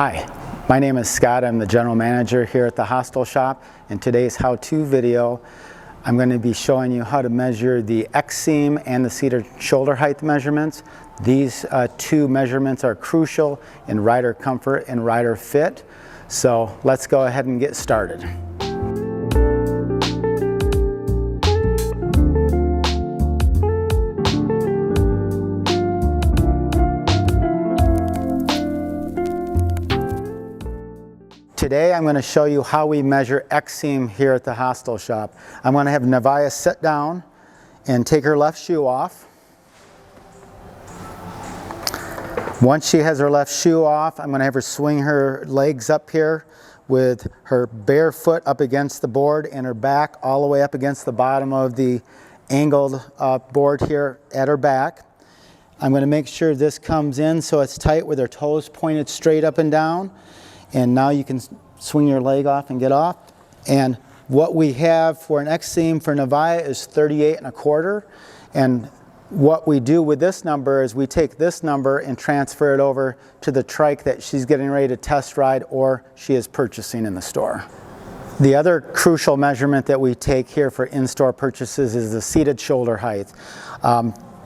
Hi, my name is Scott. I'm the general manager here at the Hostel Shop. In today's how-to video, I'm going to be showing you how to measure the X-seam and the seated shoulder height measurements. These two measurements are crucial in rider comfort and rider fit. So let's go ahead and get started. Today I'm going to show you how we measure X-seam here at the Hostel Shop. I'm going to have Nevaeh sit down and take her left shoe off. Once she has her left shoe off, I'm going to have her swing her legs up here with her bare foot up against the board and her back all the way up against the bottom of the angled board here at her back. I'm going to make sure this comes in so it's tight with her toes pointed straight up and down. And now you can swing your leg off and get off. And what we have for an X-seam for Nevaeh is 38 1/4. And what we do with this number is we take this number and transfer it over to the trike that she's getting ready to test ride or she is purchasing in the store. The other crucial measurement that we take here for in-store purchases is the seated shoulder height.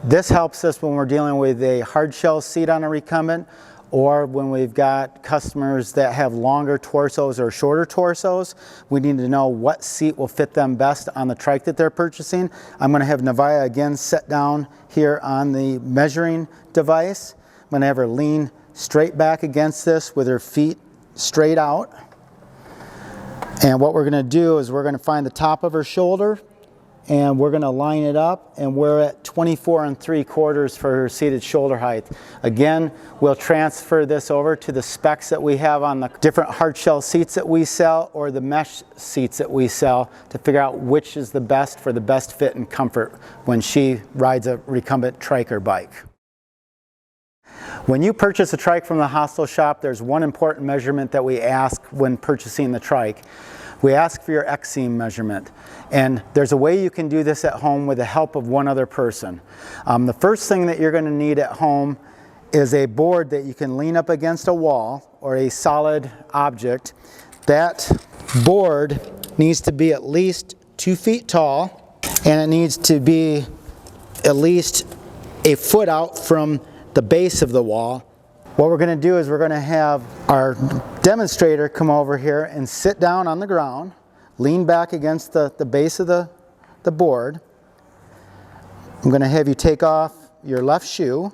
This helps us when we're dealing with a hard shell seat on a recumbent, or when we've got customers that have longer torsos or shorter torsos. We need to know what seat will fit them best on the trike that they're purchasing. I'm going to have Nevaeh again sit down here on the measuring device. I'm going to have her lean straight back against this with her feet straight out. And what we're going to do is we're going to find the top of her shoulder and we're going to line it up, and we're at 24 3/4 for her seated shoulder height. Again, we'll transfer this over to the specs that we have on the different hard shell seats that we sell or the mesh seats that we sell to figure out which is the best for the best fit and comfort when she rides a recumbent trike or bike. When you purchase a trike from the Hostel Shop, there's one important measurement that we ask when purchasing the trike. We ask for your X-seam measurement, and there's a way you can do this at home with the help of one other person. The first thing that you're going to need at home is a board that you can lean up against a wall or a solid object. That board needs to be at least 2 feet tall, and it needs to be at least a foot out from the base of the wall. What we're going to do is we're going to have our demonstrator come over here and sit down on the ground, lean back against the base of the board. I'm going to have you take off your left shoe,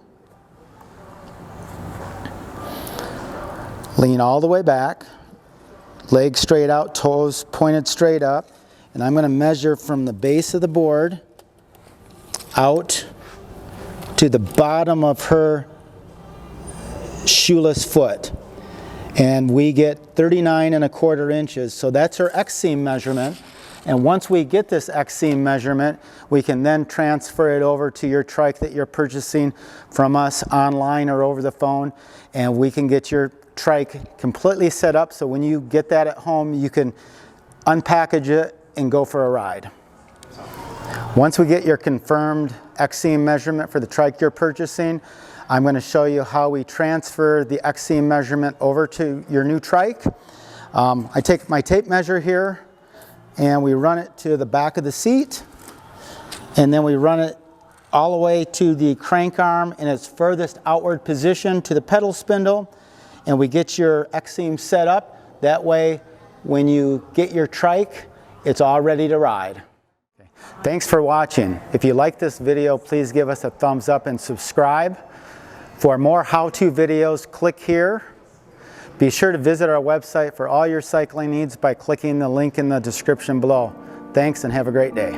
lean all the way back, legs straight out, toes pointed straight up, and I'm going to measure from the base of the board out to the bottom of her shoeless foot, and we get 39 1/4 inches. So that's her X-seam measurement, and once we get this X-seam measurement, we can then transfer it over to your trike that you're purchasing from us online or over the phone, and we can get your trike completely set up so when you get that at home you can unpackage it and go for a ride. Once we get your confirmed X-seam measurement for the trike you're purchasing, I'm going to show you how we transfer the X-seam measurement over to your new trike. I take my tape measure here and we run it to the back of the seat, and then we run it all the way to the crank arm in its furthest outward position to the pedal spindle, and we get your X-seam set up. That way when you get your trike, it's all ready to ride. Thanks for watching. If you like this video, please give us a thumbs up and subscribe. For more how-to videos, click here. Be sure to visit our website for all your cycling needs by clicking the link in the description below. Thanks and have a great day.